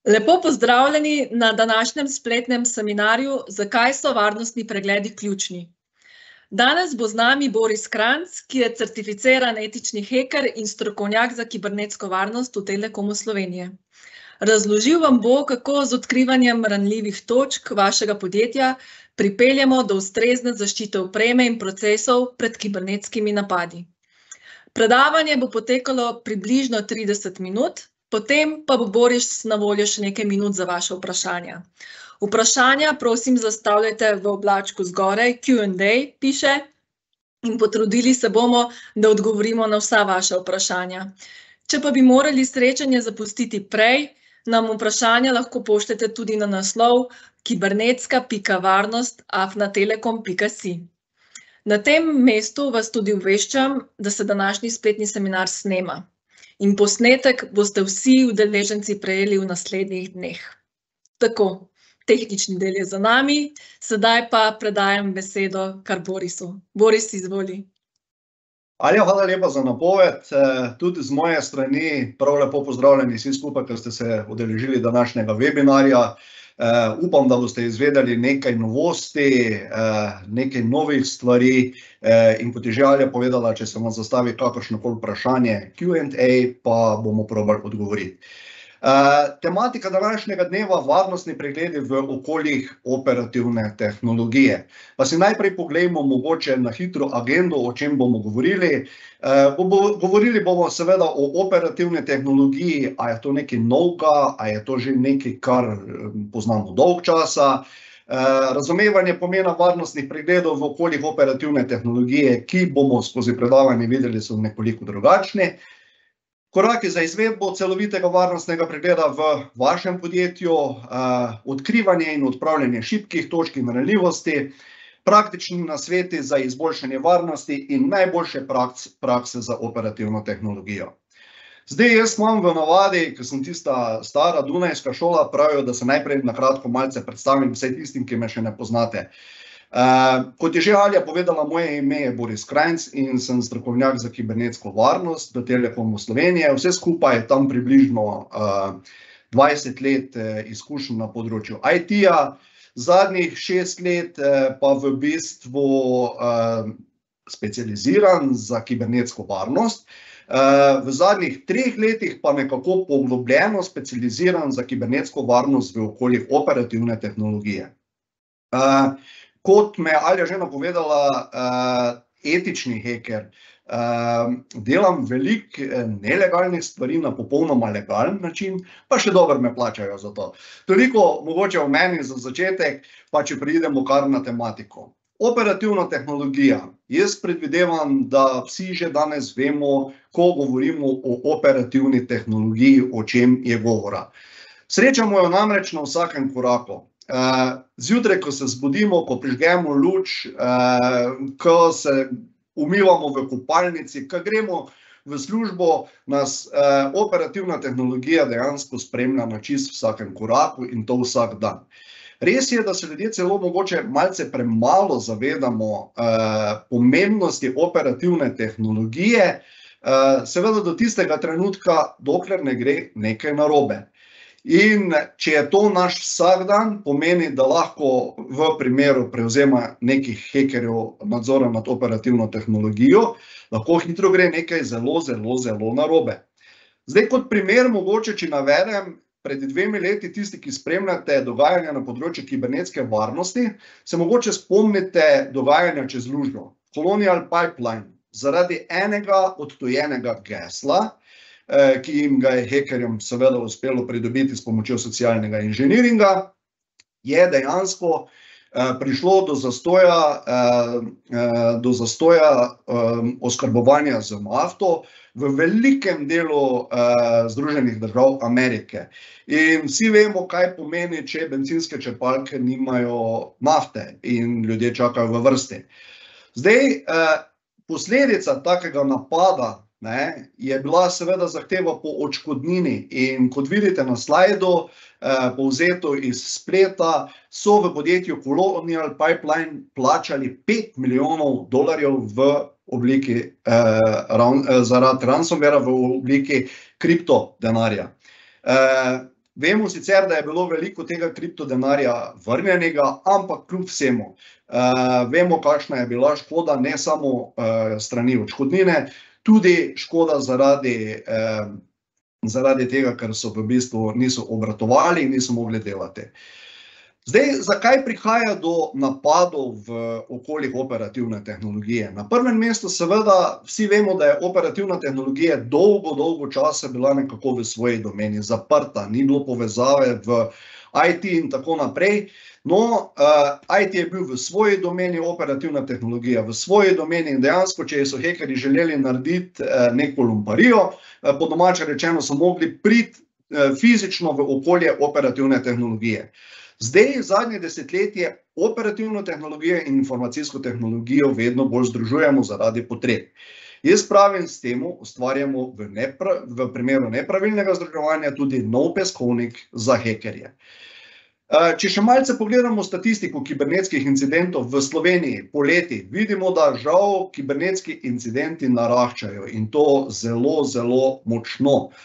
Lepo pozdravljeni na današnjem spletnem seminarju Zakaj so varnostni pregledi ključni. Danes bo z nami Boris Kranjc, ki je certificiran etični heker in strokovnjak za kibernetsko varnost v Telekomu Slovenije. Razložil vam bo, kako z odkrivanjem ranljivih točk vašega podjetja pripeljemo do ustrezne zaščite opreme in procesov pred kibernetskimi napadi. Predavanje bo potekalo približno 30 minut, potem pa bo Boris na voljo še nekaj minut za vaše vprašanja. Vprašanja prosim zastavljajte v oblačku zgoraj, Q&A piše, in potrudili se bomo, da odgovorimo na vsa vaša vprašanja. Če pa bi morali srečanje zapustiti prej, nam vprašanja lahko pošljete tudi na naslov kibernetska.varnost@telekom.si. Na tem mestu vas tudi obveščam, da se današnji spletni seminar snema. In posnetek boste vsi udeleženci prejeli v naslednjih dneh. Tako, tehnični del je za nami, sedaj pa predajam besedo kar Borisu. Boris, izvoli. Alja, hvala lepa za napoved. Tudi z moje strani prav lepo pozdravljeni vsi skupaj, ki ste se udeležili današnjega webinarja. Upam, da boste izvedeli nekaj novosti, nekaj novih stvari in kot je že Alja povedala, če se vam zastavi kakršnokoli vprašanje Q&A, pa bomo probali odgovoriti. Tematika današnjega dneva varnostni pregledi v okoljih operativne tehnologije. Pa si najprej poglejmo mogoče na hitro agendo, o čem bomo govorili. Govorili bomo seveda o operativni tehnologiji, a je to nekaj novega, a je to že nekaj, kar poznamo dolg časa. Razumevanje pomena varnostnih pregledov v okoljih operativne tehnologije, ki bomo skozi predavanje videli, so nekoliko drugačni. Koraki za izvedbo celovitega varnostnega pregleda v vašem podjetju, odkrivanje in odpravljanje šibkih točk in ranljivosti, praktični nasveti za izboljšanje varnosti in najboljše prakse za operativno tehnologijo. Zdaj jaz imam v navadi, ker sem tista stara dunajska šola, pravijo, da se najprej na kratko malce predstavim vsem tistim, ki me še ne poznate. Kot je že Alja povedala, moje ime je Boris Kranjc in sem strokovnjak za kibernetsko varnost v Telekomu Slovenije. Vse skupaj je tam približno 20 let izkušenj na področju IT-ja, zadnjih 6 let pa v bistvu specializiran za kibernetsko varnost. V zadnjih 3 letih pa nekako poglobljeno specializiran za kibernetsko varnost v okoljih operativne tehnologije. Kot me je Alja že napovedala, etični heker, delam veliko nelegalnih stvari na popolnoma legalen način, pa še dobro me plačajo za to. Toliko mogoče o meni za začetek, pa če preidemo kar na tematiko. Operativna tehnologija. Jaz predvidevam, da vsi že danes vemo, ko govorimo o operativni tehnologiji, o čem je govora. Srečamo jo namreč na vsakem koraku. Zjutraj, ko se zbudimo, ko prižgemo luč, ko se umivamo v kopalnici, ko gremo v službo, nas operativna tehnologija dejansko spremlja na čisto vsakem koraku in to vsak dan. Res je, da se ljudje celo mogoče malce premalo zavedamo pomembnosti operativne tehnologije, seveda do tistega trenutka, dokler ne gre nekaj narobe. In če je to naš vsakdan, pomeni, da lahko v primeru prevzema nekih hekerjev nadzora nad operativno tehnologijo, lahko hitro gre nekaj zelo narobe. Zdaj kot primer mogoče, če navedem, pred 2 leti tisti, ki spremljate dogajanja na področju kibernetske varnosti, se mogoče spomnite dogajanja čez lužo. Colonial Pipeline, zaradi enega odtujenega gesla, ki jim ga je hekerjem seveda uspelo pridobiti s pomočjo socialnega inženiringa, je dejansko prišlo do zastoja oskrbovanja z nafto v velikem delu Združenih držav Amerike. In vsi vemo, kaj pomeni, če bencinske črpalke nimajo nafte in ljudje čakajo v vrsti. Zdaj, posledica takega napada je bila seveda zahteva po odškodnini in kot vidite na slajdu, povzeto iz spleta, so v podjetju Colonial Pipeline plačali $5 milijonov v obliki zaradi ransomwarea v obliki kriptodenarja. Vemo sicer, da je bilo veliko tega kriptodenarja vrnjenega, ampak kljub vsemu. Vemo, kakšna je bila škoda, ne samo strani odškodnine, tudi škoda zaradi tega, ker so v bistvu niso obratovali in niso mogli delati. Zdaj, zakaj prihaja do napadov v okoljih operativne tehnologije? Na prvem mestu seveda vsi vemo, da je operativna tehnologija dolgo časa bila nekako v svoji domeni zaprta, ni bilo povezave v IT in tako naprej. No, IT je bil v svoji domeni, operativna tehnologija v svoji domeni in dejansko, če so hekerji želeli narediti neko lumparijo, po domače rečeno so mogli priti fizično v okolje operativne tehnologije. Zdaj, zadnje desetletje, operativno tehnologijo in informacijsko tehnologijo vedno bolj združujemo zaradi potreb. Jaz pravim, s tem ustvarjamo v primeru nepravilnega združevanja tudi nov peskovnik za hekerje. Če še malce pogledamo statistiko kibernetskih incidentov v Sloveniji po letih, vidimo, da žal kibernetski incidenti naraščajo in to zelo močno.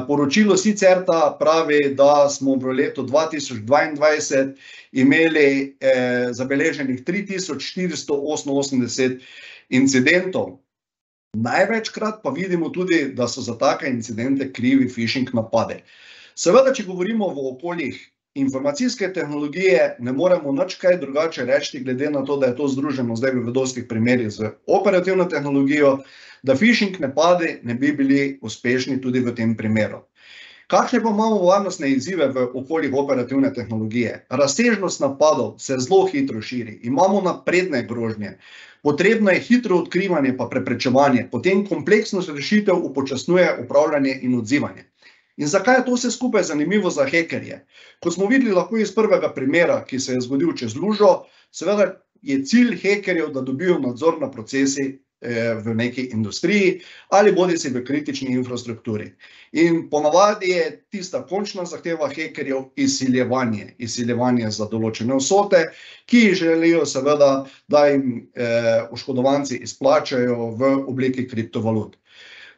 Poročilo Sicerta pravi, da smo v letu 2022 imeli zabeleženih 3488 incidentov. Največkrat pa vidimo tudi, da so za take incidente krivi phishing napade. Seveda, če govorimo v okoljih informacijske tehnologije, ne moremo nič kaj drugače reči, glede na to, da je to združeno zdaj v dostih primerih z operativno tehnologijo, da phishing napadi ne bi bili uspešni tudi v tem primeru. Kakšne pa imamo varnostne izzive v okoljih operativne tehnologije? Razsežnost napadov se zelo hitro širi, imamo napredne grožnje, potrebno je hitro odkrivanje pa preprečevanje, potem kompleksnost rešitev upočasnjuje upravljanje in odzivanje. In zakaj je to vse skupaj zanimivo za hekerje? Kot smo videli lahko iz prvega primera, ki se je zgodil čez lužo, seveda je cilj hekerjev, da dobijo nadzor na procesi v neki industriji ali bodisi v kritični infrastrukturi. In ponavadi je tista končna zahteva hekerjev izsiljevanje za določene vsote, ki želijo seveda, da jim oškodovanci izplačajo v obliki kriptovalut.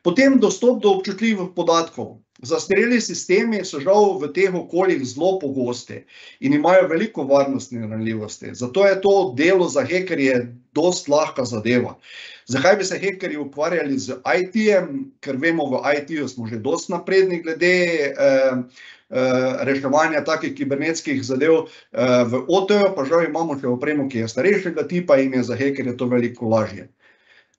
Potem dostop do občutljivih podatkov. Zastareli sistemi so žal v teh okoljih zelo pogosti in imajo veliko varnostne ranljivosti. Zato je to delo za hekerje dosti lahka zadeva. Zakaj bi se hekerji ukvarjali z IT-jem? Ker vemo, v IT-ju smo že dosti napredni glede reševanja takih kibernetskih zadev. V OT-ju pa žal imamo še opremo, ki je starejšega tipa in je za hekerje to veliko lažje.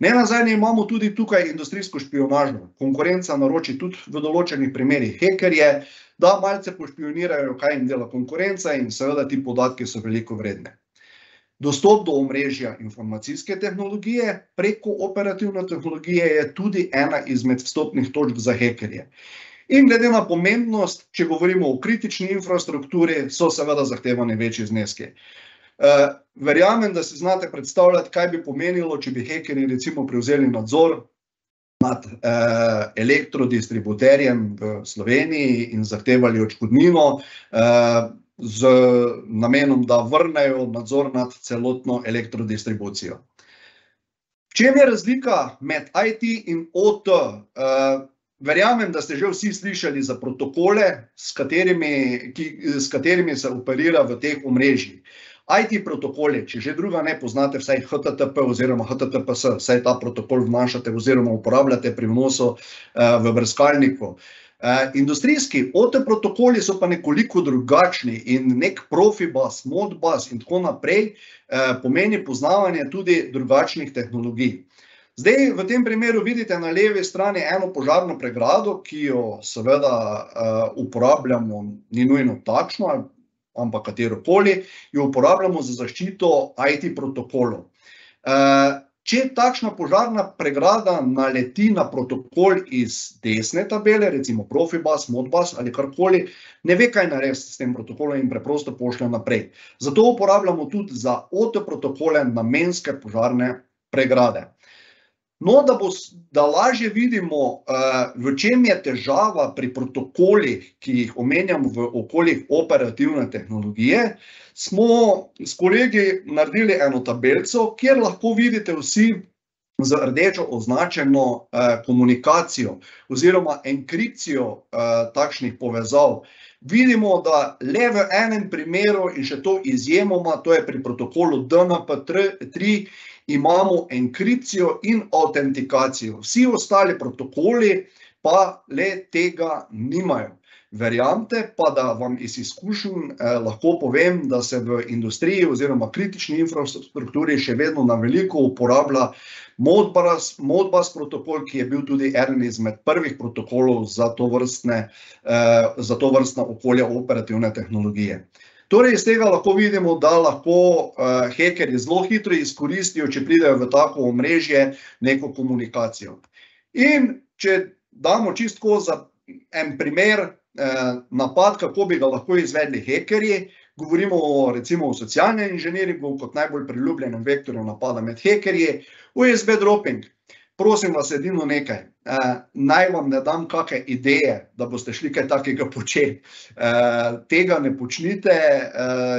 Nenazadnje imamo tudi tukaj industrijsko špionažo. Konkurenca naroči tudi v določenih primerih hekerje, da malce pošpionirajo, kaj jim dela konkurenca in seveda ti podatki so veliko vredne. Dostop do omrežja informacijske tehnologije preko operativne tehnologije je tudi ena izmed vstopnih točk za hekerje. In glede na pomembnost, če govorimo o kritični infrastrukturi, so seveda zahtevani večji zneski. Verjamem, da si znate predstavljati, kaj bi pomenilo, če bi hekerji recimo prevzeli nadzor nad elektrodistributerjem v Sloveniji in zahtevali odškodnino z namenom, da vrnejo nadzor nad celotno elektrodistribucijo. V čem je razlika med IT in OT? Verjamem, da ste že vsi slišali za protokole, s katerimi se operira v teh omrežjih. IT protokoli, če že druga ne poznate, vsaj HTTP oziroma HTTPS, vsaj ta protokol vnašate oziroma uporabljate pri vnosu v brskalniku. Industrijski OT protokoli so pa nekoliko drugačni in nek Profibus, Modbus in tako naprej pomeni poznavanje tudi drugačnih tehnologij. Zdaj, v tem primeru vidite na levi strani eno požarno pregrado, ki jo seveda uporabljamo, ni nujno takšno, ampak katerokoli, jo uporabljamo za zaščito IT protokolov. Če takšna požarna pregrada naleti na protokol iz desne tabele, recimo Profibus, Modbus ali karkoli, ne ve, kaj narediti s tem protokolom in preprosto pošlje naprej. Zato uporabljamo tudi za OT protokole namenske požarne pregrade. No, da lažje vidimo, v čem je težava pri protokolih, ki jih omenjamo v okoljih operativne tehnologije, smo s kolegi naredili eno tabelco, kjer lahko vidite vsi z rdečo označeno komunikacijo oziroma enkripcijo takšnih povezav. Vidimo, da le v enem primeru, in še to izjemoma, to je pri protokolu DNP3, imamo enkripcijo in autentikacijo. Vsi ostali protokoli pa le tega nimajo. Verjamete pa, da vam iz izkušenj lahko povem, da se v industriji oziroma kritični infrastrukturi še vedno na veliko uporablja Modbus protokol, ki je bil tudi eden izmed prvih protokolov za tovrstna okolja operativne tehnologije. Torej, iz tega lahko vidimo, da lahko hekerji zelo hitro izkoristijo, če pridejo v tako omrežje, neko komunikacijo. In če damo čisto za en primer, napad, kako bi ga lahko izvedli hekerji, govorimo recimo o socialnem inženiringu kot najbolj priljubljenem vektorju napada med hekerji, USB dropping. Prosim vas edino nekaj, naj vam ne dam kakšne ideje, da boste šli kaj takega početi. Tega ne počnite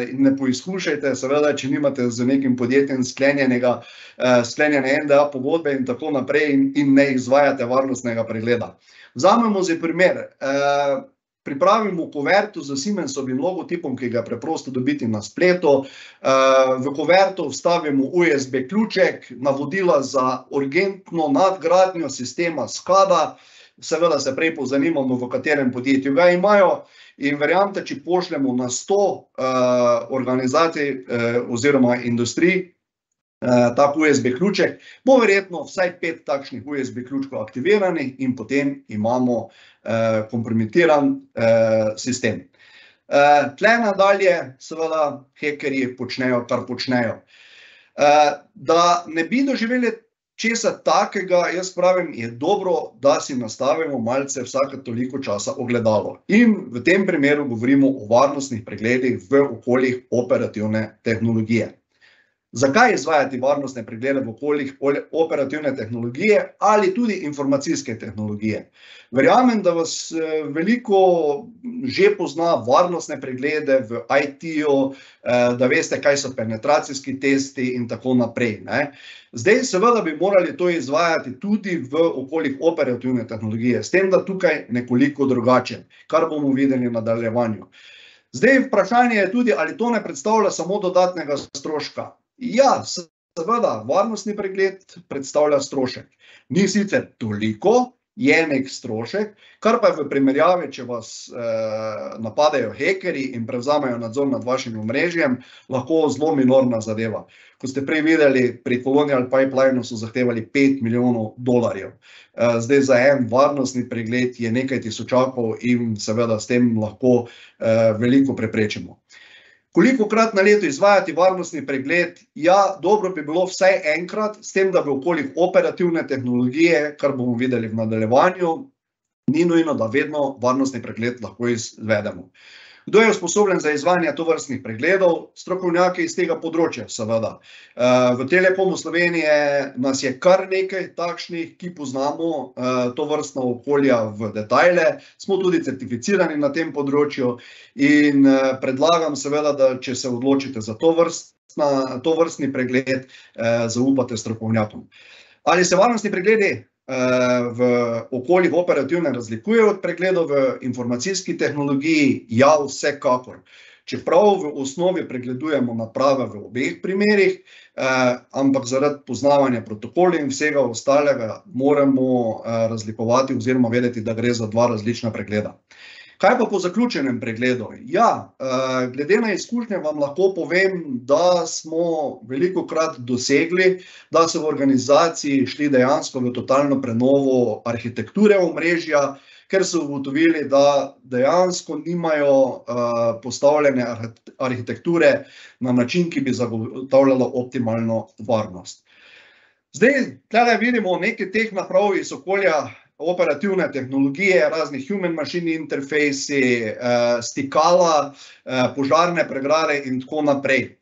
in ne poizkušajte, seveda, če nimate z nekim podjetjem sklenjene NDA pogodbe in tako naprej in ne izvajate varnostnega pregleda. Vzamemo za primer, pripravimo kuverto z Siemensovim logotipom, ki ga je preprosto dobiti na spletu. V kuverto vstavimo USB ključek, navodila za urgentno nadgradnjo sistema SCADA. Seveda se prej pozanimamo, v katerem podjetju ga imajo. In verjamete, če pošljemo na 100 organizacij oziroma industrij tak USB ključek, bo verjetno vsaj 5 takšnih USB ključkov aktiviranih in potem imamo kompromitiran sistem. Tle nadalje, seveda, hekerji počnejo, kar počnejo. Da ne bi doživeli česa takega, jaz pravim, je dobro, da si nastavimo malce vsake toliko časa ogledalo. In v tem primeru govorimo o varnostnih pregledih v okoljih operativne tehnologije. Zakaj izvajati varnostne preglede v okoljih operativne tehnologije ali tudi informacijske tehnologije? Verjamem, da vas veliko že pozna varnostne preglede v IT-ju, da veste, kaj so penetracijski testi in tako naprej. Zdaj seveda bi morali to izvajati tudi v okoljih operativne tehnologije, s tem, da tukaj nekoliko drugače, kar bomo videli v nadaljevanju. Zdaj vprašanje je tudi, ali to ne predstavlja samo dodatnega stroška. Ja, seveda, varnostni pregled predstavlja strošek. Ni sicer toliko, je nek strošek, kar pa je v primerjavi, če vas napadejo hekerji in prevzamejo nadzor nad vašim omrežjem, lahko zelo minorna zadeva. Kot ste prej videli, pri Colonial Pipelineu so zahtevali $5 milijonov. Zdaj za en varnostni pregled je nekaj tisočakov in seveda s tem lahko veliko preprečimo. Kolikokrat na leto izvajati varnostni pregled? Ja, dobro bi bilo vsaj enkrat, s tem, da v okoljih operativne tehnologije, kar bomo videli v nadaljevanju, ni nujno, da vedno varnostni pregled lahko izvedemo. Kdo je usposobljen za izvajanje tovrstnih pregledov? Strokovnjaki iz tega področja, seveda. V Telekomu Slovenije nas je kar nekaj takšnih, ki poznamo tovrstna okolja v detajle. Smo tudi certificirani na tem področju in predlagam seveda, da če se odločite za tovrstni pregled, zaupate strokovnjakom. Ali se varnostni pregledi v okoljih operativne razlikujejo od pregledov v informacijski tehnologiji? Ja, vsekakor. Čeprav v osnovi pregledujemo naprave v obeh primerih, ampak zaradi poznavanja protokolov in vsega ostalega moramo razlikovati oziroma vedeti, da gre za dva različna pregleda. Kaj pa po zaključenem pregledu? Ja, glede na izkušnje vam lahko povem, da smo velikokrat dosegli, da so v organizaciji šli dejansko v totalno prenovo arhitekture omrežja, ker so ugotovili, da dejansko nimajo postavljene arhitekture na način, ki bi zagotavljalo optimalno varnost. Zdaj, tukaj vidimo nekaj teh naprav iz okolja operativne tehnologije, raznih human-machine interfejsi, stikala, požarne pregrade in tako naprej.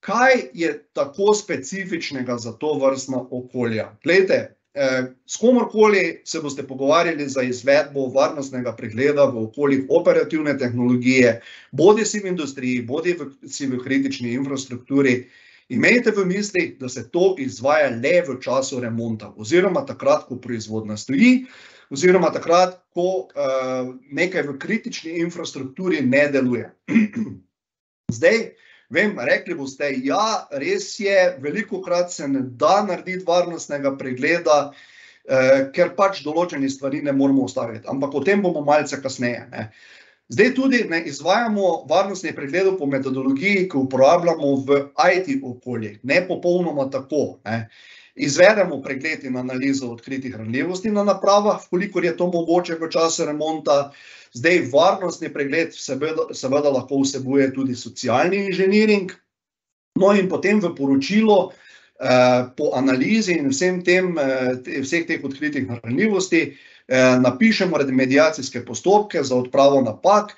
Kaj je tako specifičnega za tovrstna okolja? Glejte, s komorkoli se boste pogovarjali za izvedbo varnostnega pregleda v okoljih operativne tehnologije, bodisi v industriji, bodisi v kritični infrastrukturi, Imejte v mislih, da se to izvaja le v času remonta, oziroma takrat, ko proizvodnja stoji, oziroma takrat, ko nekaj v kritični infrastrukturi ne deluje. Zdaj, vem, rekli boste, ja, res je, velikokrat se ne da narediti varnostnega pregleda, ker pač določeni stvari ne moramo ustaviti, ampak o tem bomo malce kasneje, ne. Zdaj tudi ne izvajamo varnostnih pregledov po metodologiji, ki uporabljamo v IT okoljih, ne popolnoma tako, ne. Izvedemo pregled in analizo odkritih ranljivosti na napravah, kolikor je to mogoče v času remonta. Zdaj, varnostni pregled seveda lahko vsebuje tudi socialni inženiring, no in potem v poročilu po analizi in vseh teh odkritih ranljivosti napišemo remediacijske postopke za odpravo napak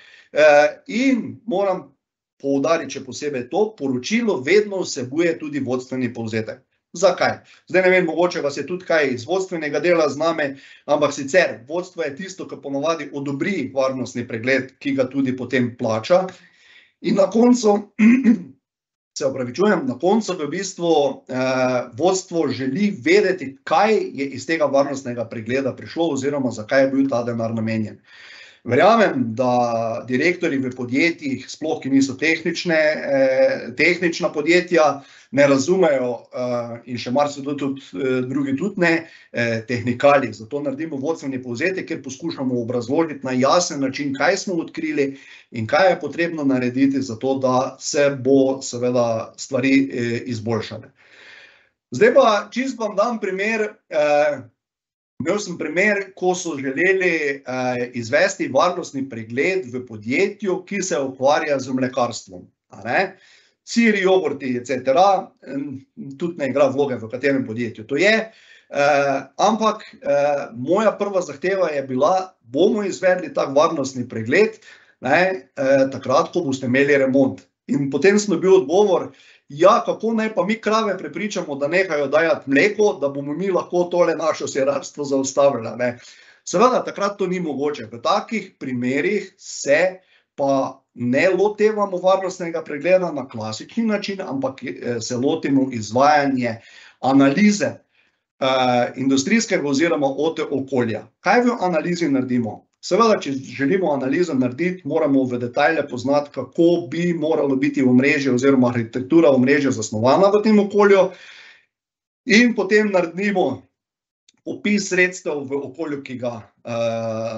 in moram poudariti še posebej to, poročilo vedno vsebuje tudi vodstveni povzetek. Zakaj? Zdaj ne vem, mogoče vas je tudi kaj iz vodstvenega dela z nami, ampak sicer vodstvo je tisto, ki ponovadi odobri varnostni pregled, ki ga tudi potem plača. In na koncu, na koncu v bistvu vodstvo želi vedeti, kaj je iz tega varnostnega pregleda prišlo oziroma zakaj je bil ta denar namenjen. Verjamem, da direktorji v podjetjih, sploh ki niso tehnična podjetja, ne razumejo in še marsikdo drugi tudi ne, tehnikalij. Zato naredimo vodstveni povzetek, kjer poskušamo obrazložiti na jasen način, kaj smo odkrili in kaj je potrebno narediti za to, da se bo seveda stvari izboljšale. Zdaj pa čisto vam dam primer. Imel sem primer, ko so želeli izvesti varnostni pregled v podjetju, ki se ukvarja z mlekarstvom. Siri, jogurti, etc. Tudi ne igra vloge, v katerem podjetju to je. Ampak moja prva zahteva je bila, bomo izvedli tak varnostni pregled, takrat, ko boste imeli remont. In potem smo bil odgovor, ja, kako naj pa mi krave prepričamo, da nehajo dajati mleko, da bomo mi lahko tole našo sirarstvo zaustavili. Seveda, takrat to ni mogoče. V takih primerih se pa ne lotevamo varnostnega pregleda na klasični način, ampak se lotimo izvajanje analize industrijskega oziroma OT okolja. Kaj v analizi naredimo? Seveda, če želimo analizo narediti, moramo v detajle poznati, kako bi moralo biti omrežje oziroma arhitektura omrežja zasnovana v tem okolju in potem naredimo opis sredstev v okolju, ki ga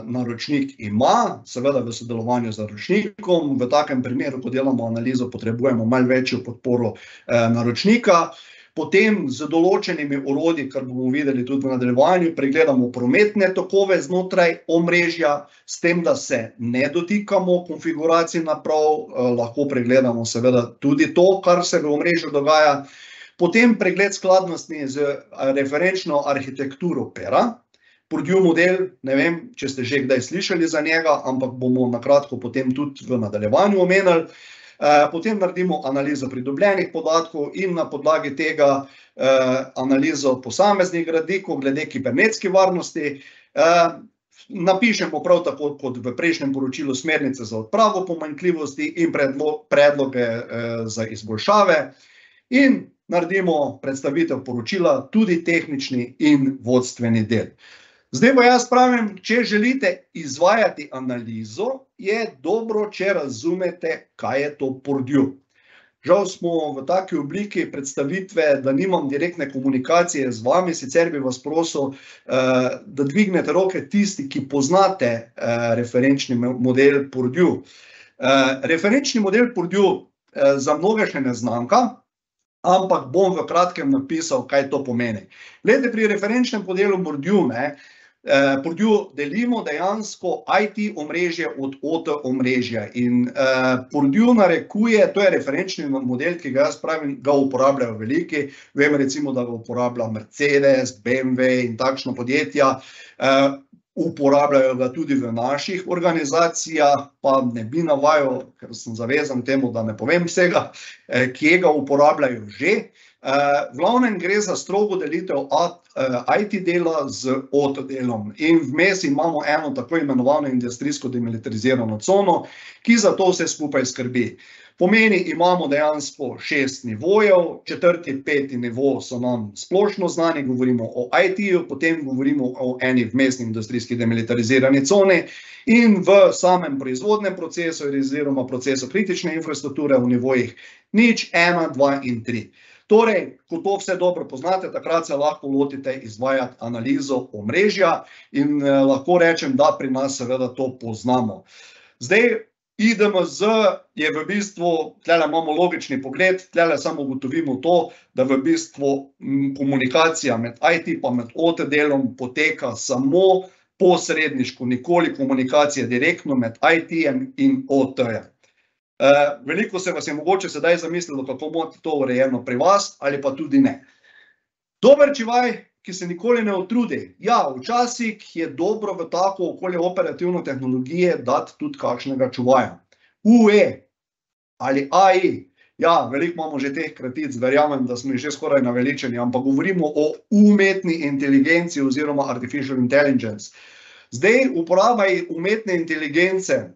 naročnik ima, seveda v sodelovanju z naročnikom. V takem primeru, ko delamo analizo, potrebujemo malo večjo podporo naročnika. Potem z določenimi orodji, kar bomo videli tudi v nadaljevanju, pregledamo prometne tokove znotraj omrežja, s tem, da se ne dotikamo konfiguracij naprav, lahko pregledamo seveda tudi to, kar se v omrežju dogaja. Potem pregled skladnosti z referenčno arhitekturo Pera. Purdue model, ne vem, če ste že kdaj slišali za njega, ampak bomo na kratko potem tudi v nadaljevanju omenili. Potem naredimo analizo pridobljenih podatkov in na podlagi tega analizo posameznih gradikov glede kibernetske varnosti. Napišemo prav tako kot v prejšnjem poročilu smernice za odpravo pomanjkljivosti in predloge za izboljšave in naredimo predstavitev poročila, tudi tehnični in vodstveni del. Zdaj pa jaz pravim, če želite izvajati analizo, je dobro, če razumete, kaj je to Purdue. Žal smo v taki obliki predstavitve, da nimam direktne komunikacije z vami, sicer bi vas prosil, da dvignete roke tisti, ki poznate referenčni model Purdue. Referenčni model Purdue za mnoge še ne znanka, ampak bom v kratkem napisal, kaj to pomeni. Glede, pri referenčnem modelu Purdue delimo dejansko IT omrežje od OT omrežja in Purdue narekuje, to je referenčni model, ki ga jaz pravim, ga uporabljajo veliki, vem recimo, da ga uporablja Mercedes, BMW in takšno podjetja, uporabljajo ga tudi v naših organizacijah, pa ne bi navajal, ker sem zavezan temu, da ne povem vsega, kje ga uporabljajo že. V glavnem gre za strogo delitev IT dela z OT delom in vmes imamo eno tako imenovano industrijsko demilitarizirano cono, ki za to vse skupaj skrbi. Pomeni, imamo dejansko 6 nivojev, 4., 5. nivo so nam splošno znani, govorimo o IT-ju, potem govorimo o eni vmesni industrijski demilitarizirani coni in v samem proizvodnem procesu oziroma procesu kritične infrastrukture v nivojih 0, 1, 2 in 3. Torej, ko to vse dobro poznate, takrat se lahko lotite izvajati analizo omrežja in lahko rečem, da pri nas seveda to poznamo. Zdaj, IDMZ je v bistvu, tlele imamo logični pogled, tlele samo ugotovimo to, da v bistvu komunikacija med IT pa med OT delom poteka samo posredniško, nikoli komunikacija direktno med IT-jem in OT-jem. Veliko se vas je mogoče sedaj zamislilo, kako imate to urejeno pri vas ali pa tudi ne. Dober čivaj, ki se nikoli ne utrudi. Ja, včasih je dobro v tako okolje operativne tehnologije dati tudi kakšnega čuvaja. UE ali AI. Ja, veliko imamo že teh kratic, verjamem, da smo jih že skoraj naveličeni, ampak govorimo o umetni inteligenci oziroma artificial intelligence. Zdaj, uporaba umetne inteligence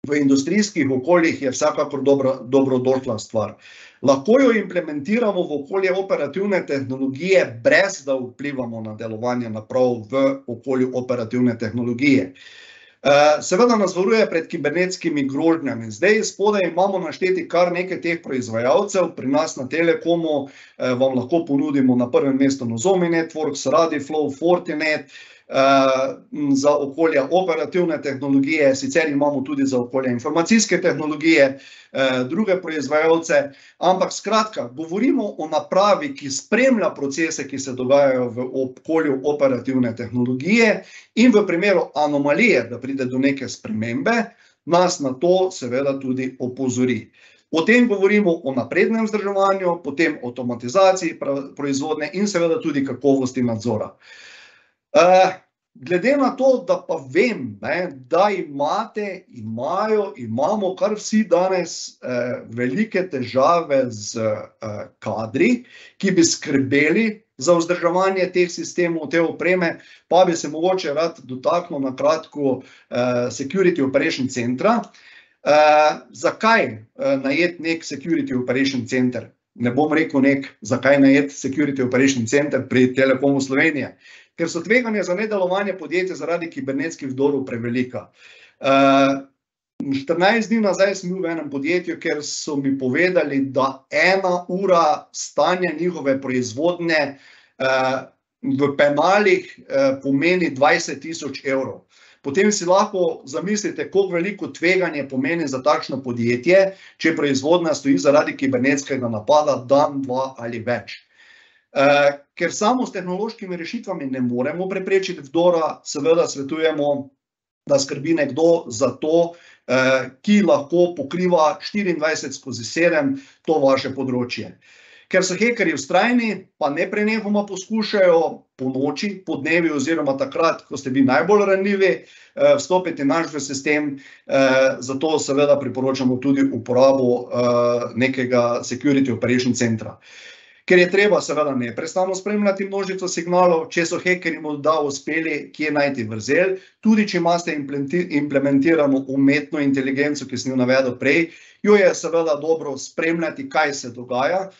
v industrijskih okoljih je vsekakor dobrodošla stvar. Lahko jo implementiramo v okolje operativne tehnologije, brez da vplivamo na delovanje naprav v okolju operativne tehnologije. Seveda nas varuje pred kibernetskimi grožnjami. Zdaj spodaj imamo našteti kar nekaj teh proizvajalcev. Pri nas na Telekomu vam lahko ponudimo na prvem mestu Nozomi Networks, Radiflow, Fortinet, za okolje operativne tehnologije, sicer imamo tudi za okolje informacijske tehnologije, druge proizvajalce, ampak skratka, govorimo o napravi, ki spremlja procese, ki se dogajajo v okolju operativne tehnologije in v primeru anomalije, da pride do neke spremembe, nas na to seveda tudi opozori. Potem govorimo o naprednem vzdrževanju, potem avtomatizaciji proizvodnje in seveda tudi kakovosti nadzora. Glede na to, da pa vem, da imamo kar vsi danes velike težave z kadri, ki bi skrbeli za vzdrževanje teh sistemov, te opreme, pa bi se mogoče rad dotaknil na kratko Security Operation Centra. Zakaj najeti nek Security Operation Center? Ne bom rekel zakaj najeti Security Operation Center pri Telekomu Slovenije, ker so tveganja za nedelovanje podjetja zaradi kibernetskih vdorov prevelika. 14 dni nazaj sem bil v enem podjetju, kjer so mi povedali, da 1 ura stanja njihove proizvodnje v penalih pomeni 20.000 evrov. Potem si lahko zamislite, koliko veliko tveganje pomeni za takšno podjetje, če proizvodnja stoji zaradi kibernetskega napada dan, 2 ali več. Ker samo s tehnološkimi rešitvami ne moremo preprečiti vdora, seveda svetujemo, da skrbi nekdo za to, ki lahko pokriva 24/7 to vaše področje. Ker so hekerji vztrajni, pa neprenehoma poskušajo ponoči, podnevi oziroma takrat, ko ste vi najbolj ranljivi, vstopiti naš v sistem, zato seveda priporočamo tudi uporabo nekega Security Operation Centra. Ker je treba seveda neprestano spremljati množico signalov, če so hekerji morda uspeli, kje najti vrzel, tudi če imate implementirano umetno inteligenco, ki sem jo navedel prej, jo je seveda dobro spremljati, kaj se dogaja,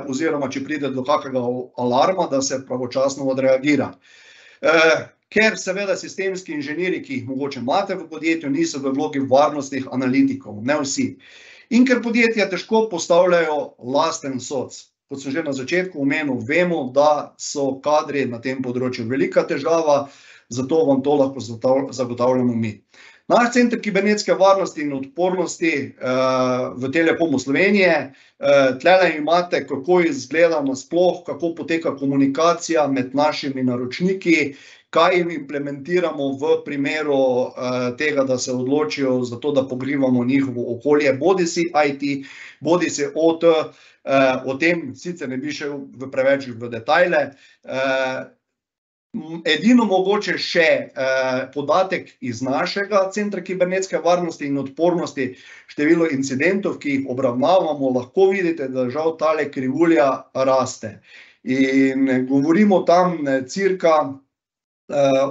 oziroma če pride do kakega alarma, da se pravočasno odreagira. Ker seveda sistemski inženirji, ki jih mogoče imate v podjetju, niso v vlogi varnostnih analitikov, ne vsi. In ker podjetja težko postavljajo lasten soc. Kot sem že na začetku omenil, vemo, da so kadri na tem področju velika težava, zato vam to lahko zagotavljamo mi. Naš center kibernetske varnosti in odpornosti v Telekomu Slovenije, tlele imate, kako izgleda nasploh, kako poteka komunikacija med našimi naročniki, kaj jim implementiramo v primeru tega, da se odločijo za to, da pogrivamo njihovo okolje, bodisi IT, bodisi OT, o tem sicer ne bi šel preveč v detajle. edino mogoče še podatek iz našega Centra kibernetske varnosti in odpornosti, število incidentov, ki jih obravnavamo, lahko vidite, da žal tale krivulja raste. In govorimo tam cirka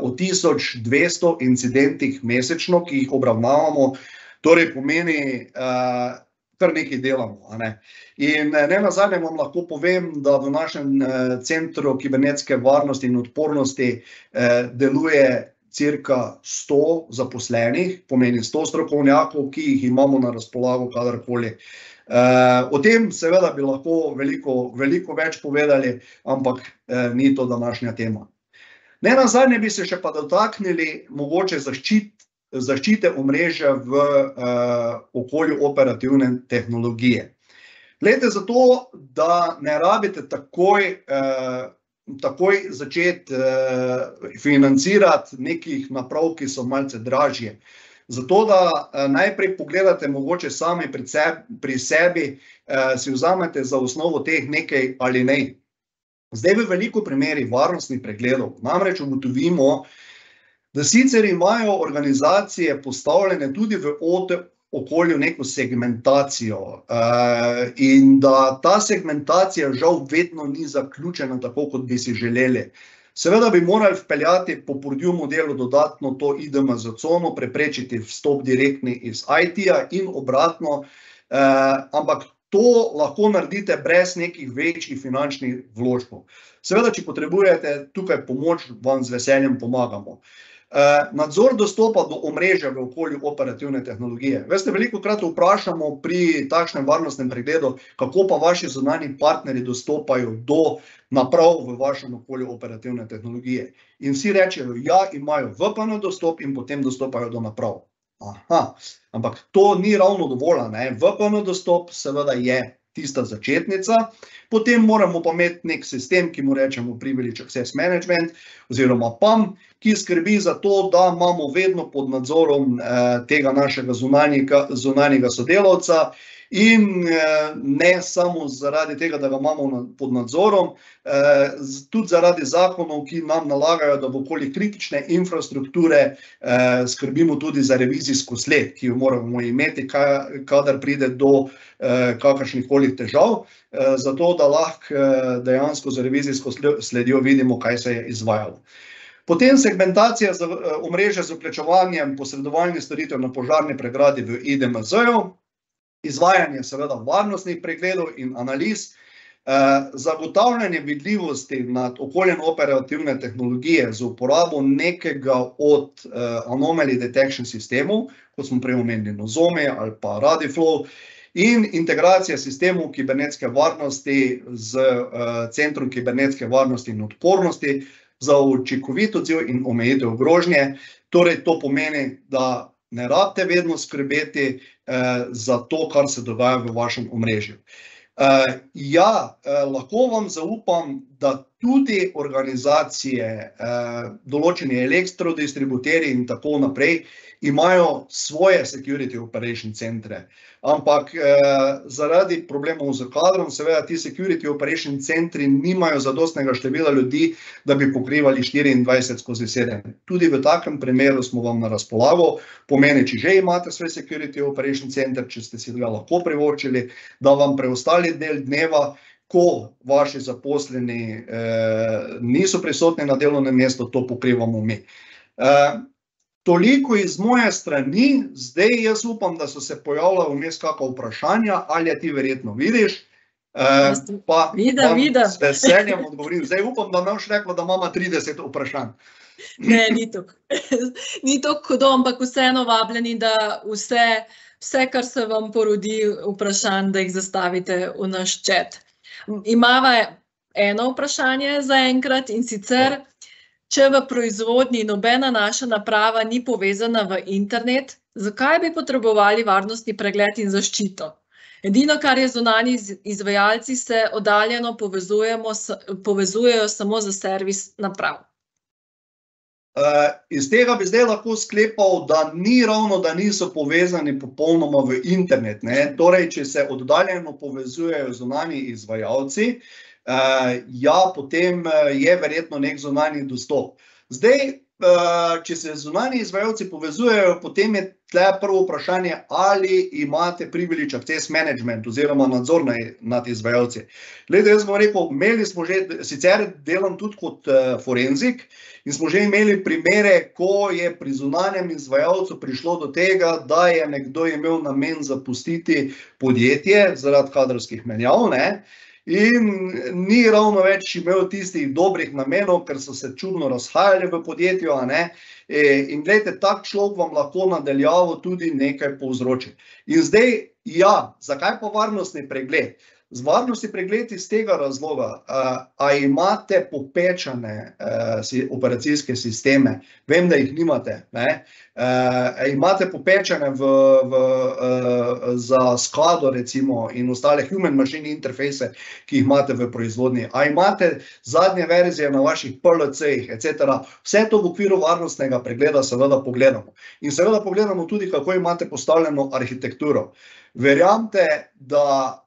o 1200 incidentih mesečno, ki jih obravnavamo, torej pomeni kar nekaj delamo. In nenazadnje vam lahko povem, da v našem Centru kibernetske varnosti in odpornosti deluje cirka 100 zaposlenih, pomeni 100 strokovnjakov, ki jih imamo na razpolago kadarkoli. O tem seveda bi lahko veliko več povedali, ampak ni to današnja tema. Nenazadnje bi se še pa dotaknili mogoče zaščite omrežja v okolju operativne tehnologije. Glejte, zato, da ne rabite takoj začeti financirati nekih naprav, ki so malce dražje. Zato, da najprej pogledate mogoče sami pri sebi, si vzamete za osnovo teh nekaj alinej. Zdaj v veliko primerih varnostnih pregledov namreč ugotovimo, da sicer imajo organizacije postavljene tudi v okolju neko segmentacijo in da ta segmentacija žal vedno ni zaključena tako, kot bi si želeli. Seveda bi morali vpeljati po Purdue modelu dodatno to IDMZ cono, preprečiti vstop direktni iz IT-ja in obratno, ampak to lahko naredite brez nekih večjih finančnih vložkov. Seveda, če potrebujete tukaj pomoč, vam z veseljem pomagamo. Nadzor dostopa do omrežja v okolju operativne tehnologije. Veste, velikokrat vprašamo pri takšnem varnostnem pregledu, kako pa vaši zunanji partnerji dostopajo do naprav v vašem okolju operativne tehnologije. In vsi rečejo, ja, imajo VPN dostop in potem dostopajo do naprav. Aha, ampak to ni ravno dovolj, ne? VPN dostop seveda je tista začetnica, potem moramo pa imeti nek sistem, ki mu rečemo Privileged Access Management oziroma PAM, ki skrbi za to, da imamo vedno pod nadzorom tega našega zunanjega sodelavca in ne samo zaradi tega, da ga imamo pod nadzorom, tudi zaradi zakonov, ki nam nalagajo, da v okoli kritične infrastrukture skrbimo tudi za revizijsko sled, ki jo moramo imeti, kadar pride do kakršnihkoli težav, zato da lahko dejansko za revizijsko sledjo vidimo, kaj se je izvajalo. Potem segmentacija omrežja z vključevanjem posredovalnih storitev na požarni pregradi v IDMZ-ju, izvajanje seveda varnostnih pregledov in analiz, zagotavljanje vidljivosti nad okoljem operativne tehnologije z uporabo nekega od anomaly detection sistemov, kot smo prej omenili Nozomi ali pa RadiFlow, in integracija sistemov kibernetske varnosti z Centrom kibernetske varnosti in odpornosti za učinkovit odziv in omejitev grožnje. Torej, to pomeni, da ne rabite vedno skrbeti za to, kar se dogaja v vašem omrežju. Ja, lahko vam zaupam, da tudi organizacije, določeni elektrodistributerji in tako naprej, imajo svoje security operation centre, ampak zaradi problemov z kadrom, seveda ti security operation centri nimajo zadostnega števila ljudi, da bi pokrivali 24/7. Tudi v takem primeru smo vam na razpolago, pomeni, če že imate svoj security operation center, če ste si ga lahko privoščili, da vam preostali del dneva, ko vaši zaposleni niso prisotni na delovnem mestu, to pokrivamo mi. Toliko iz moje strani, zdaj jaz upam, da so se pojavila vmes kakšna vprašanja, ali ti verjetno vidiš, pa vam z veseljem odgovorim. Zdaj upam, da ne boš rekla, da imamo 30 vprašanj. Ne, ni tako. Ni tako hudo, ampak vseeno vabljeni, da vse, kar se vam porodi vprašanj, da jih zastavite v naš chat. Imava eno vprašanje zaenkrat, in sicer, če v proizvodnji nobena naša naprava ni povezana v internet, zakaj bi potrebovali varnostni pregled in zaščito? Edino, kar je zunanji izvajalci, se oddaljeno povezujejo samo za servis naprav. Iz tega bi zdaj lahko sklepal, da ni ravno, da niso povezani popolnoma v internet. Torej, če se oddaljeno povezujejo zunanji izvajalci, ja, potem je verjetno nek zunanji dostop. Zdaj, če se zunanji izvajalci povezujejo, potem je tle prvo vprašanje, ali imate privileged access management oziroma nadzor nad izvajalci. Glede, jaz bom rekel, imeli smo že, sicer delam tudi kot forenzik in smo že imeli primere, ko je pri zunanjem izvajalcu prišlo do tega, da je nekdo imel namen zapustiti podjetje zaradi kadrovskih menjav, ne? In ni ravno več imel tistih dobrih namenov, ker so se čudno razhajali v podjetju, a ne? In gledajte, tak človek vam lahko nadaljavo tudi nekaj povzroči. In zdaj, ja, zakaj pa varnostni pregled? Z varnostni pregled iz tega razloga, a imate popečane operacijske sisteme, vem, da jih nimate, ne? Imate popečane za SCADA recimo in ostale human machine interfejse, ki jih imate v proizvodnji, a imate zadnje verzije na vaših PLC-jih, etc. Vse to v okviru varnostnega pregleda seveda pogledamo. In seveda pogledamo tudi, kako imate postavljeno arhitekturo. Verjamete, da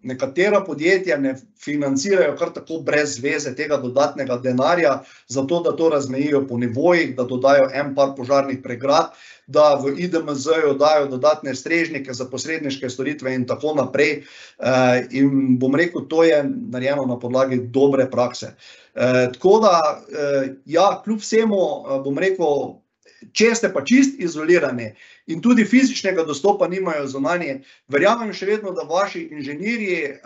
nekatera podjetja ne financirajo kar tako brez veze tega dodatnega denarja, zato da to razmejijo po nivojih, da dodajo en par požarnih pregrad, da v IDMZ-ju dajo dodatne strežnike za posredniške storitve in tako naprej. In bom rekel, to je narejeno na podlagi dobre prakse. Tako da, ja, kljub vsemu, bom rekel, če ste pa čist izolirani in tudi fizičnega dostopa nimajo zunanje, verjamem še vedno, da vaši inženirji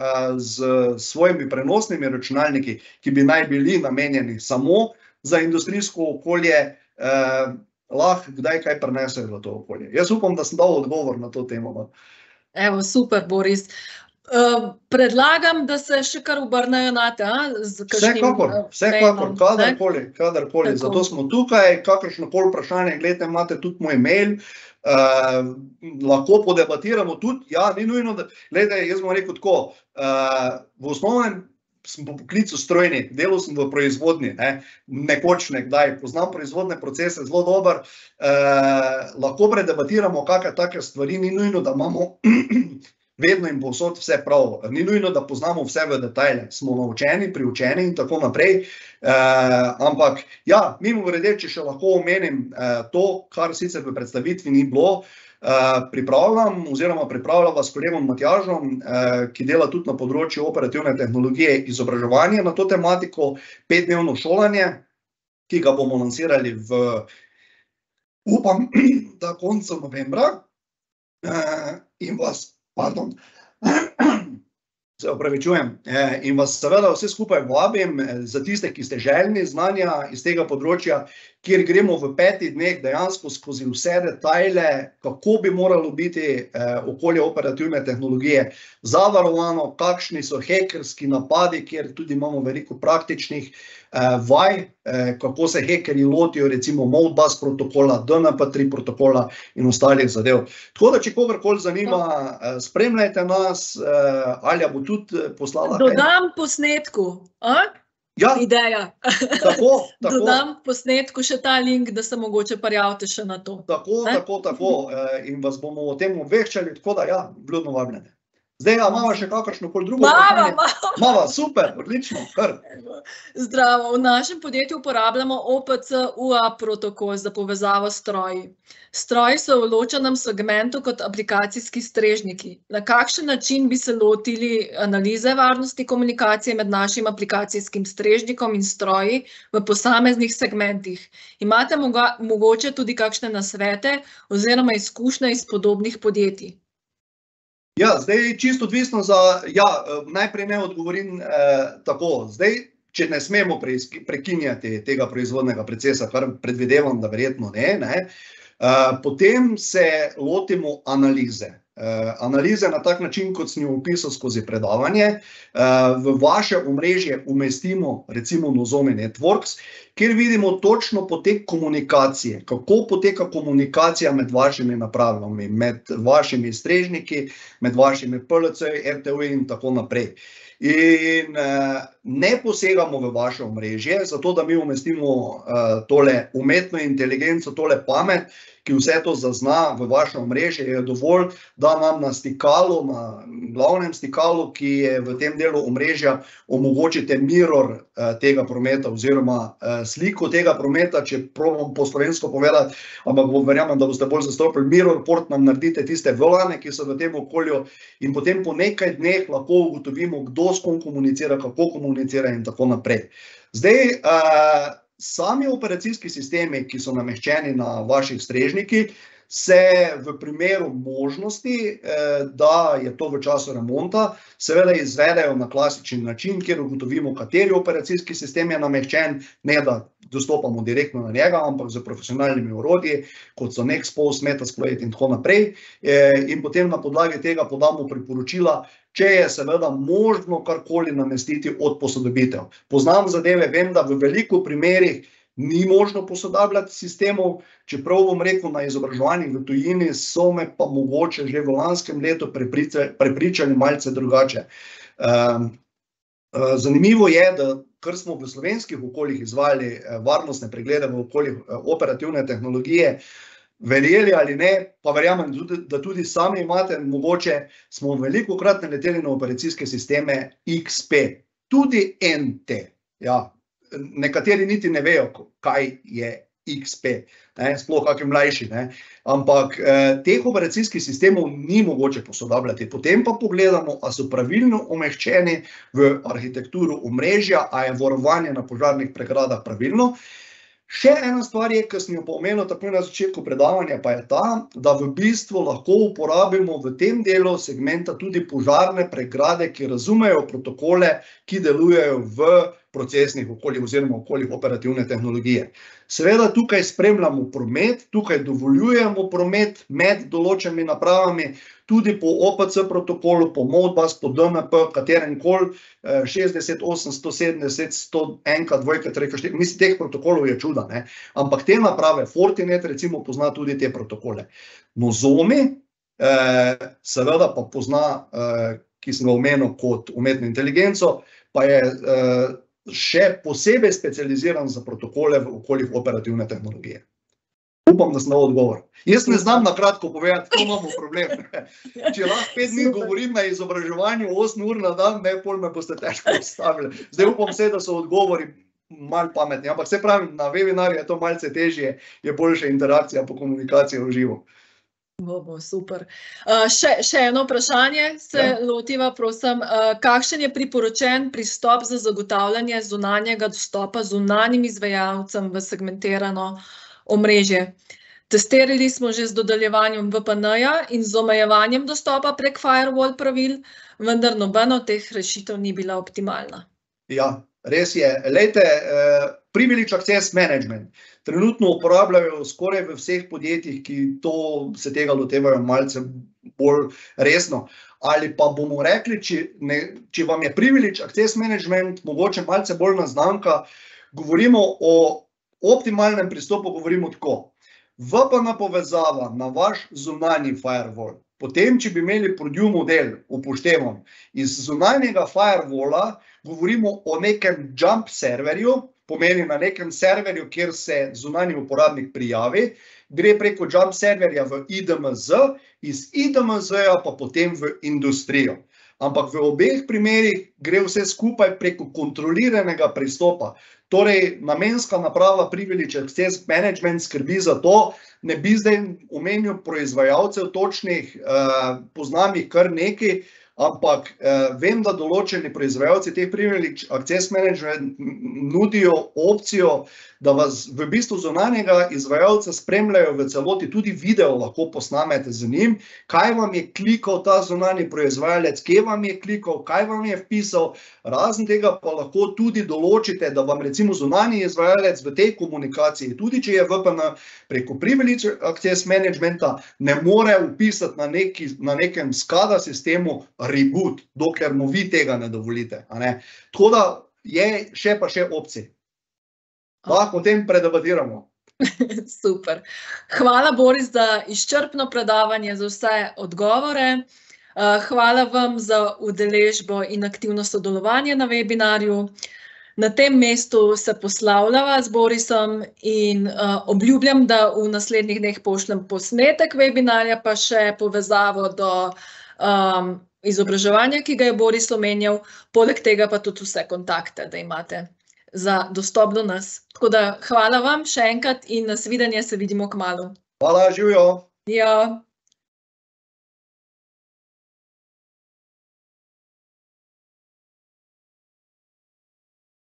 z svojimi prenosnimi računalniki, ki bi naj bili namenjeni samo za industrijsko okolje, lahko kdaj kaj prinesejo v to okolje. Jaz upam, da sem dal odgovor na to temo. Evo, super, Boris. Predlagam, da se še kar obrnejo nate, z kakšnim Vsekakor, kadarkoli, zato smo tukaj, kakršnokoli vprašanje, gledajte, imate tudi moj mail, lahko podebatiramo tudi, ja, ni nujno, da, gledajte, jaz bom rekel tako, v osnovnem sem po poklicu strojnik, delal sem v proizvodnji, nekoč nekdaj, poznam proizvodne procese zelo dober, lahko predebatiramo kakšne take stvari, ni nujno, da imamo vedno in povsod vse prav. Ni nujno, da poznamo vse v detajle. Smo naučeni, priučeni in tako naprej. Ampak, ja, mimogrede, če še lahko omenim to, kar sicer v predstavitvi ni bilo, pripravljam oziroma pripravljava s kolegom Matjažom, ki dela tudi na področju operativne tehnologije, izobraževanje na to tematiko, 5-dnevno šolanje, ki ga bomo lansirali upam, da koncu novembra, in vas se opravičujem, in vas seveda vse skupaj vabim za tiste, ki ste željni znanja iz tega področja, kjer gremo v 5 dneh dejansko skozi vse detajle, kako bi moralo biti okolje operativne tehnologije zavarovano, kakšni so hekerski napadi, kjer tudi imamo veliko praktičnih vaj, kako se hekerji lotijo recimo Modbus protokola, DNP3 protokola in ostalih zadev. Tako da, če kogarkoli zanima, spremljajte nas, Alja bo tudi poslala. Dodam posnetku, Ja, ideja. tako. Dodam posnetku še ta link, da se mogoče prijavite še na to. Tako. In vas bomo o tem obveščali, tako da, ja, vljudno vabljene. Zdaj, imamo še kakršnokoli drugo vprašanje? Mava, super, odlično, kar. Zdravo, v našem podjetju uporabljamo OPC UA protokol za povezavo s stroji. Stroji so v ločenem segmentu kot aplikacijski strežniki. Na kakšen način bi se lotili analize varnosti komunikacije med našim aplikacijskim strežnikom in stroji v posameznih segmentih? Imate mogoče tudi kakšne nasvete oziroma izkušnje iz podobnih podjetij? Ja, zdaj čisto odvisno najprej ne odgovorim tako. Zdaj, če ne smemo prekinjati tega proizvodnega procesa, kar predvidevam, da verjetno ne, potem se lotimo analize. Analize na tak način, kot sem jo opisal skozi predavanje, v vaše omrežje umestimo recimo Nozomi Networks, kjer vidimo točno potek komunikacije, kako poteka komunikacija med vašimi napravami, med vašimi strežniki, med vašimi PLC-ji, RTV in tako naprej. In ne posegamo v vaše omrežje, zato da mi umestimo tole umetno inteligenco, tole pamet, ki vse to zazna v vaše omrežje, je dovolj, da nam na stikalu, na glavnem stikalu, ki je v tem delu omrežja, omogočite mirror tega prometa oziroma sliko tega prometa, če probam po slovensko povedati, ampak verjamem, da boste bolj zastopili, mirror port nam naredite tiste volane, ki so v tem okolju in potem po nekaj dneh lahko ugotovimo, kdo s kom komunicira, kako komunicira in tako naprej. Zdaj, sami operacijski sistemi, ki so nameščeni na vaših strežnikih, se v primeru možnosti, da je to v času remonta, seveda izvedejo na klasičen način, kjer ugotovimo, kateri operacijski sistem je nameščen, ne da dostopamo direktno na njega, ampak z profesionalnimi orodji, kot so Nexpose, Metasploit in tako naprej. In potem na podlagi tega podamo priporočila, če je seveda možno karkoli namestiti od posodobitev. Poznam zadeve, vem, da v veliko primerih ni možno posodabljati sistemov, čeprav bom rekel, na izobraževanjih v tujini so me pa mogoče že v lanskem letu prepričali malce drugače. Zanimivo je, da kar smo v slovenskih okoljih izvajali varnostne preglede v okoljih operativne tehnologije, verjeli ali ne, pa verjamem, da tudi sami imate, mogoče smo velikokrat naleteli na operacijske sisteme XP, tudi NT, ja. Nekateri niti ne vejo, kaj je XP, sploh kakšni mlajši, ampak teh operacijskih sistemov ni mogoče posodabljati. Potem pa pogledamo, a so pravilno umeščeni v arhitekturo omrežja, a je varovanje na požarnih pregradah pravilno. Še ena stvar je, ki sem jo omenil takoj na začetku predavanja, pa je ta, da v bistvu lahko uporabimo v tem delu segmenta tudi požarne pregrade, ki razumejo protokole, ki delujejo v procesnih okoljih oziroma okoljih operativne tehnologije. Seveda tukaj spremljamo promet, tukaj dovoljujemo promet med določenimi napravami, tudi po OPC protokolu, po Modbus, po DNP, katerenkoli 60, 8, 170, 101, 2, 3, 4, mislim, teh protokolov je čuda, ampak te naprave, Fortinet recimo pozna tudi te protokole. Nozomi seveda pa pozna, ki sem ga omenil kot umetno inteligenco, pa je še posebej specializiran za protokole v okoljih operativne tehnologije. Upam, da sem dal odgovor. Jaz ne znam na kratko povedati, to imamo problem. Če lahko 5 dni govorim na izobraževanju 8 ur na dan, pol me boste težko postavili. Zdaj upam se, da so odgovori malo pametni, ampak se pravim, na webinarju je to malce težje, je boljša interakcija po komunikaciji v živo. Super. Še eno vprašanje se lotiva, prosim. Kakšen je priporočen pristop za zagotavljanje zunanjega dostopa zunanjim izvajalcem v segmentirano omrežje? Testirali smo že z dodeljevanjem VPN-ja in z omejevanjem dostopa prek firewall pravil, vendar nobena od teh rešitev ni bila optimalna. Ja, res je. Lejte, Privilege Access Management trenutno uporabljajo skoraj v vseh podjetjih, ki se tega lotevajo malce bolj resno. Ali pa bomo rekli, če vam je Privilege Access Management mogoče malce bolj naznanka, govorimo o optimalnem pristopu, govorimo tako. VPN povezava na vaš zunanji firewall. Potem, če bi imeli Purdue model, upoštevam, iz zunanjega firewalla govorimo o nekem jump serverju, pomeni na nekem serverju, kjer se zunanji uporabnik prijavi, gre preko jump serverja v IDMZ, iz IDMZ-ja pa potem v industrijo. Ampak v obeh primerih gre vse skupaj preko kontroliranega pristopa. Torej, namenska naprava Privilege Access Management skrbi za to, ne bi zdaj omenil proizvajalcev točnih, poznam jih kar nekaj, ampak vem, da določeni proizvajalci teh Privilege Access Management nudijo opcijo, da vas v bistvu zunanjega izvajalca spremljajo v celoti, tudi video lahko posnamete z njim, kaj vam je klikal ta zunanji proizvajalec, kje vam je klikal, kaj vam je vpisal, razen tega pa lahko tudi določite, da vam recimo zunanji izvajalec v tej komunikaciji, tudi če je VPN preko Privilege Access Managementa, ne more vpisati na nekem SCADA sistemu reboot, dokler mu vi tega ne dovolite. Tako da je še pa še opcij. Lahko o tem predebatiramo. Super. Hvala, Boris, za izčrpno predavanje, za vse odgovore. Hvala vam za udeležbo in aktivno sodelovanje na webinarju. Na tem mestu se poslavljava z Borisom in obljubljam, da v naslednjih dneh pošljem posnetek webinarja, pa še povezavo do izobraževanja, ki ga je Boris omenjal, poleg tega pa tudi vse kontakte, da imate za dostop do nas. Tako da hvala vam še enkrat in nasvidenje, se vidimo kmalu. Hvala, živijo! Ja.